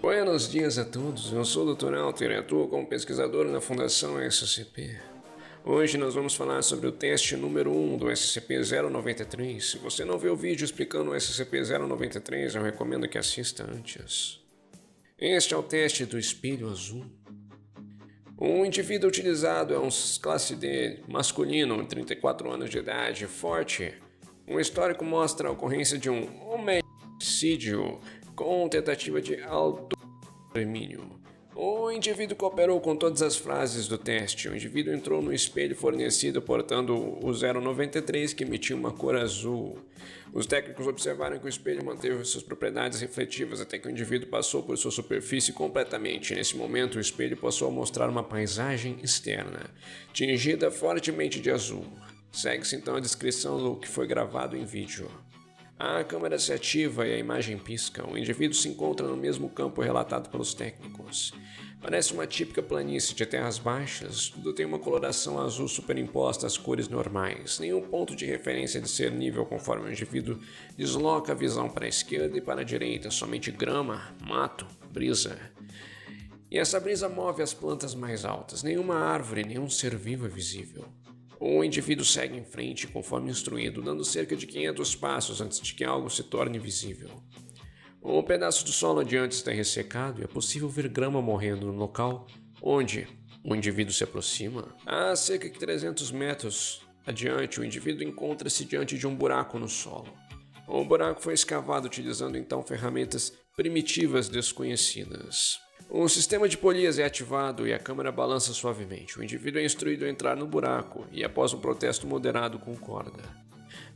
Buenos dias a todos, eu sou o Dr. Alter e atuo como pesquisador na Fundação SCP. Hoje nós vamos falar sobre o teste número 1 do SCP-093. Se você não viu o vídeo explicando o SCP-093, eu recomendo que assista antes. Este é o teste do espelho azul. O indivíduo utilizado é um classe D masculino, 34 anos de idade, forte. Um histórico mostra a ocorrência de um homicídio com tentativa de autoextermínio. O indivíduo cooperou com todas as frases do teste. O indivíduo entrou no espelho fornecido portando o 093 que emitia uma cor azul. Os técnicos observaram que o espelho manteve suas propriedades refletivas até que o indivíduo passou por sua superfície completamente. Nesse momento, o espelho passou a mostrar uma paisagem externa, tingida fortemente de azul. Segue-se então a descrição do que foi gravado em vídeo. A câmera se ativa e a imagem pisca. O indivíduo se encontra no mesmo campo relatado pelos técnicos. Parece uma típica planície de terras baixas. Tudo tem uma coloração azul superimposta às cores normais. Nenhum ponto de referência discernível conforme o indivíduo desloca a visão para a esquerda e para a direita. Somente grama, mato, brisa. E essa brisa move as plantas mais altas. Nenhuma árvore, nenhum ser vivo é visível. O indivíduo segue em frente conforme instruído, dando cerca de 500 passos antes de que algo se torne visível. Um pedaço do solo adiante está ressecado e é possível ver grama morrendo no local onde o indivíduo se aproxima. A cerca de 300 metros adiante, o indivíduo encontra-se diante de um buraco no solo. O buraco foi escavado utilizando então ferramentas primitivas desconhecidas. Um sistema de polias é ativado e a câmera balança suavemente. O indivíduo é instruído a entrar no buraco e, após um protesto moderado, concorda.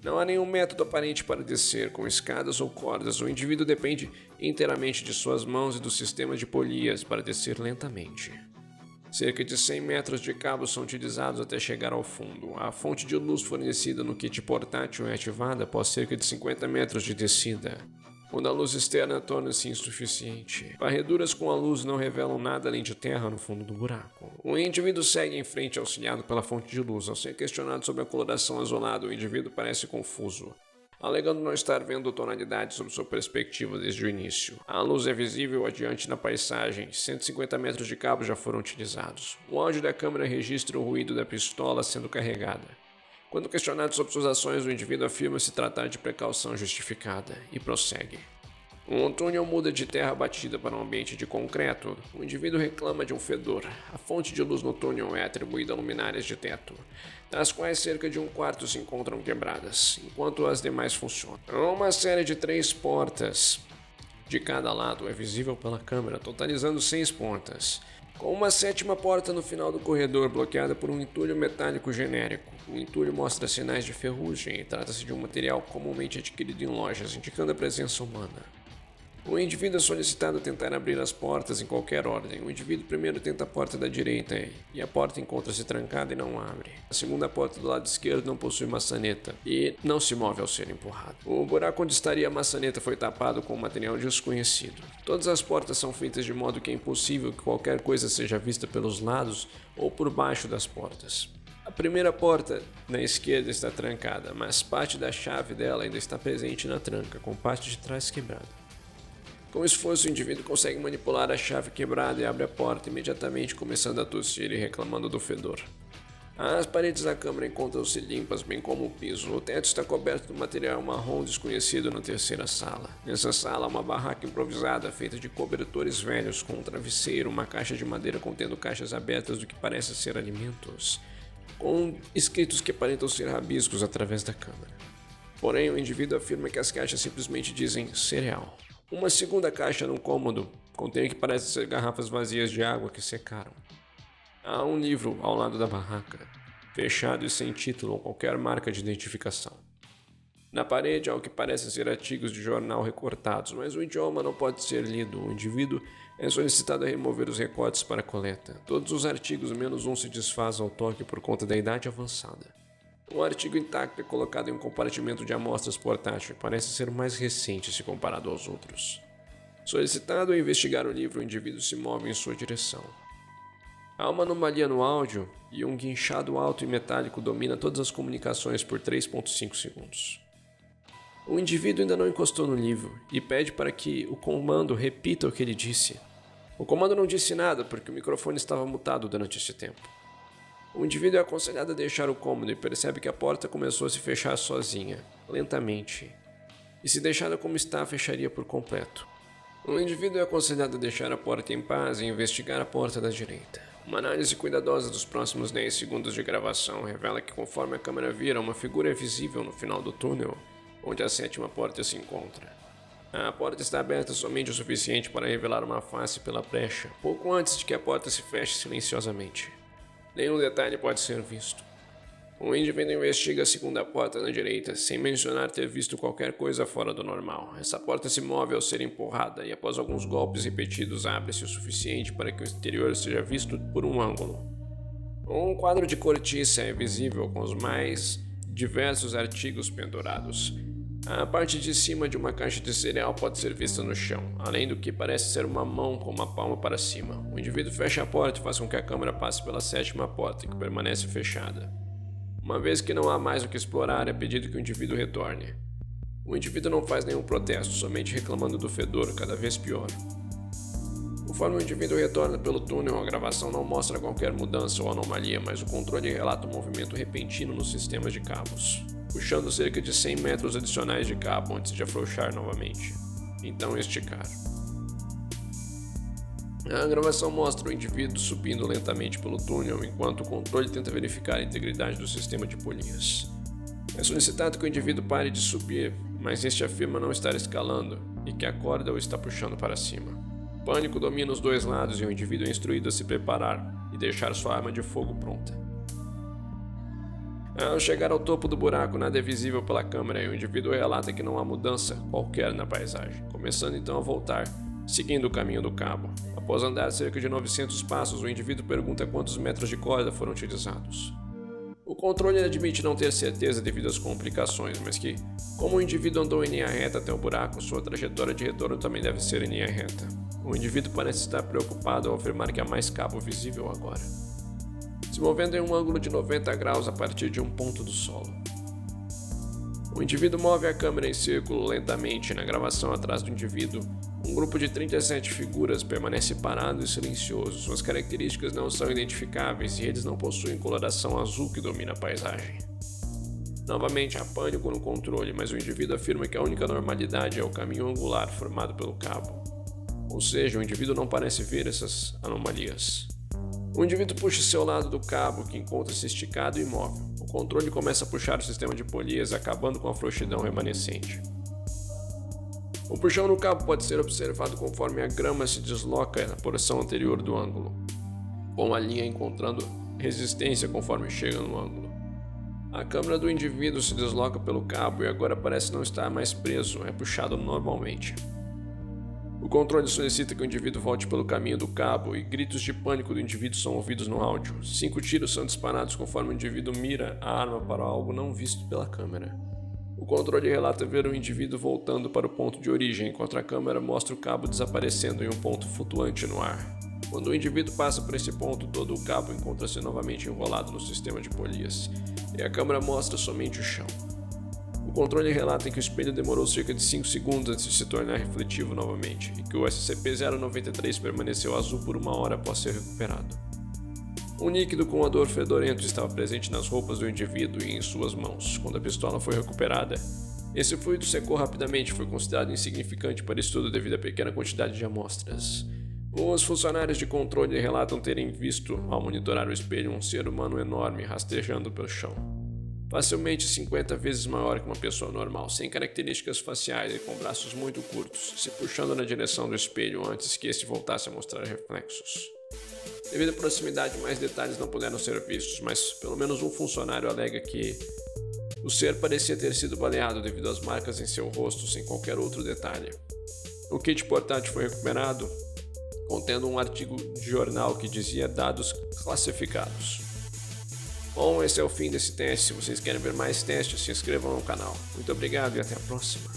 Não há nenhum método aparente para descer, com escadas ou cordas. O indivíduo depende inteiramente de suas mãos e do sistema de polias para descer lentamente. Cerca de 100 metros de cabos são utilizados até chegar ao fundo. A fonte de luz fornecida no kit portátil é ativada após cerca de 50 metros de descida, quando a luz externa torna-se insuficiente. Varreduras com a luz não revelam nada além de terra no fundo do buraco. O indivíduo segue em frente auxiliado pela fonte de luz. Ao ser questionado sobre a coloração azulada, o indivíduo parece confuso, alegando não estar vendo tonalidades sob sua perspectiva desde o início. A luz é visível adiante na paisagem. 150 metros de cabo já foram utilizados. O áudio da câmera registra o ruído da pistola sendo carregada. Quando questionado sobre suas ações, o indivíduo afirma se tratar de precaução justificada e prossegue. Um túnel muda de terra batida para um ambiente de concreto. O indivíduo reclama de um fedor. A fonte de luz no túnel é atribuída a luminárias de teto, das quais cerca de um quarto se encontram quebradas, enquanto as demais funcionam. Uma série de 3 portas de cada lado é visível pela câmera, totalizando 6 portas, com uma 7ª porta no final do corredor bloqueada por um entulho metálico genérico. O entulho mostra sinais de ferrugem e trata-se de um material comumente adquirido em lojas, indicando a presença humana. O indivíduo é solicitado a tentar abrir as portas em qualquer ordem. O indivíduo primeiro tenta a porta da direita e a porta encontra-se trancada e não abre. A segunda porta do lado esquerdo não possui maçaneta e não se move ao ser empurrado. O buraco onde estaria a maçaneta foi tapado com um material desconhecido. Todas as portas são feitas de modo que é impossível que qualquer coisa seja vista pelos lados ou por baixo das portas. A primeira porta na esquerda está trancada, mas parte da chave dela ainda está presente na tranca, com parte de trás quebrada. Com esforço, o indivíduo consegue manipular a chave quebrada e abre a porta imediatamente, começando a tossir e reclamando do fedor. As paredes da câmara encontram-se limpas, bem como o piso. O teto está coberto de material marrom desconhecido na terceira sala. Nessa sala, há uma barraca improvisada feita de cobertores velhos com um travesseiro, uma caixa de madeira contendo caixas abertas do que parece ser alimentos, com escritos que aparentam ser rabiscos através da câmera. Porém, o indivíduo afirma que as caixas simplesmente dizem cereal. Uma segunda caixa no cômodo contém o que parece ser garrafas vazias de água que secaram. Há um livro ao lado da barraca, fechado e sem título ou qualquer marca de identificação. Na parede há o que parece ser artigos de jornal recortados, mas o idioma não pode ser lido. O indivíduo é solicitado a remover os recortes para coleta. Todos os artigos menos um se desfazem ao toque por conta da idade avançada. Um artigo intacto é colocado em um compartimento de amostras portátil e parece ser o mais recente se comparado aos outros. Solicitado a investigar o livro, o indivíduo se move em sua direção. Há uma anomalia no áudio e um guinchado alto e metálico domina todas as comunicações por 3,5 segundos. O indivíduo ainda não encostou no livro e pede para que o comando repita o que ele disse. O comando não disse nada porque o microfone estava mutado durante esse tempo. O indivíduo é aconselhado a deixar o cômodo e percebe que a porta começou a se fechar sozinha, lentamente. E se deixada como está, fecharia por completo. O indivíduo é aconselhado a deixar a porta em paz e investigar a porta da direita. Uma análise cuidadosa dos próximos 10 segundos de gravação revela que conforme a câmera vira, uma figura é visível no final do túnel, onde a 7ª porta se encontra. A porta está aberta somente o suficiente para revelar uma face pela brecha, pouco antes de que a porta se feche silenciosamente. Nenhum detalhe pode ser visto. O indivíduo investiga a 2ª porta na direita, sem mencionar ter visto qualquer coisa fora do normal. Essa porta se move ao ser empurrada e após alguns golpes repetidos abre-se o suficiente para que o exterior seja visto por um ângulo. Um quadro de cortiça é visível com os mais diversos artigos pendurados. A parte de cima de uma caixa de cereal pode ser vista no chão, além do que parece ser uma mão com uma palma para cima. O indivíduo fecha a porta e faz com que a câmera passe pela 7ª porta, que permanece fechada. Uma vez que não há mais o que explorar, é pedido que o indivíduo retorne. O indivíduo não faz nenhum protesto, somente reclamando do fedor, cada vez pior. Conforme o indivíduo retorna pelo túnel, a gravação não mostra qualquer mudança ou anomalia, mas o controle relata um movimento repentino nos sistemas de cabos, puxando cerca de 100 metros adicionais de cabo antes de afrouxar novamente. Então esticar. A gravação mostra o indivíduo subindo lentamente pelo túnel, enquanto o controle tenta verificar a integridade do sistema de polias. É solicitado que o indivíduo pare de subir, mas este afirma não estar escalando e que a corda o está puxando para cima. O pânico domina os dois lados e o indivíduo é instruído a se preparar e deixar sua arma de fogo pronta. Ao chegar ao topo do buraco, nada é visível pela câmera e o indivíduo relata que não há mudança qualquer na paisagem, começando então a voltar, seguindo o caminho do cabo. Após andar cerca de 900 passos, o indivíduo pergunta quantos metros de corda foram utilizados. O controle admite não ter certeza devido às complicações, mas que, como o indivíduo andou em linha reta até o buraco, sua trajetória de retorno também deve ser em linha reta. O indivíduo parece estar preocupado ao afirmar que há mais cabo visível agora, se movendo em um ângulo de 90 graus a partir de um ponto do solo. O indivíduo move a câmera em círculo lentamente. Na gravação atrás do indivíduo, um grupo de 37 figuras permanece parado e silencioso. Suas características não são identificáveis e eles não possuem coloração azul que domina a paisagem. Novamente há pânico no controle, mas o indivíduo afirma que a única normalidade é o caminho angular formado pelo cabo. Ou seja, o indivíduo não parece ver essas anomalias. O indivíduo puxa seu lado do cabo, que encontra-se esticado e imóvel. O controle começa a puxar o sistema de polias, acabando com a frouxidão remanescente. O puxão no cabo pode ser observado conforme a grama se desloca na porção anterior do ângulo, com a linha encontrando resistência conforme chega no ângulo. A câmera do indivíduo se desloca pelo cabo e agora parece não estar mais preso, é puxado normalmente. O controle solicita que o indivíduo volte pelo caminho do cabo e gritos de pânico do indivíduo são ouvidos no áudio. 5 tiros são disparados conforme o indivíduo mira a arma para algo não visto pela câmera. O controle relata ver o indivíduo voltando para o ponto de origem, enquanto a câmera mostra o cabo desaparecendo em um ponto flutuante no ar. Quando o indivíduo passa por esse ponto, todo o cabo encontra-se novamente enrolado no sistema de polias, e a câmera mostra somente o chão. O controle relata que o espelho demorou cerca de 5 segundos antes de se tornar refletivo novamente, e que o SCP-093 permaneceu azul por 1 hora após ser recuperado. Um líquido com odor fedorento estava presente nas roupas do indivíduo e em suas mãos. Quando a pistola foi recuperada, esse fluido secou rapidamente e foi considerado insignificante para estudo devido à pequena quantidade de amostras. Os funcionários de controle relatam terem visto, ao monitorar o espelho, um ser humano enorme rastejando pelo chão. Facilmente 50 vezes maior que uma pessoa normal, sem características faciais e com braços muito curtos, se puxando na direção do espelho antes que este voltasse a mostrar reflexos. Devido à proximidade, mais detalhes não puderam ser vistos, mas pelo menos um funcionário alega que o ser parecia ter sido baleado devido às marcas em seu rosto, sem qualquer outro detalhe. O kit portátil foi recuperado, contendo um artigo de jornal que dizia dados classificados. Bom, esse é o fim desse teste. Se vocês querem ver mais testes, se inscrevam no canal. Muito obrigado e até a próxima.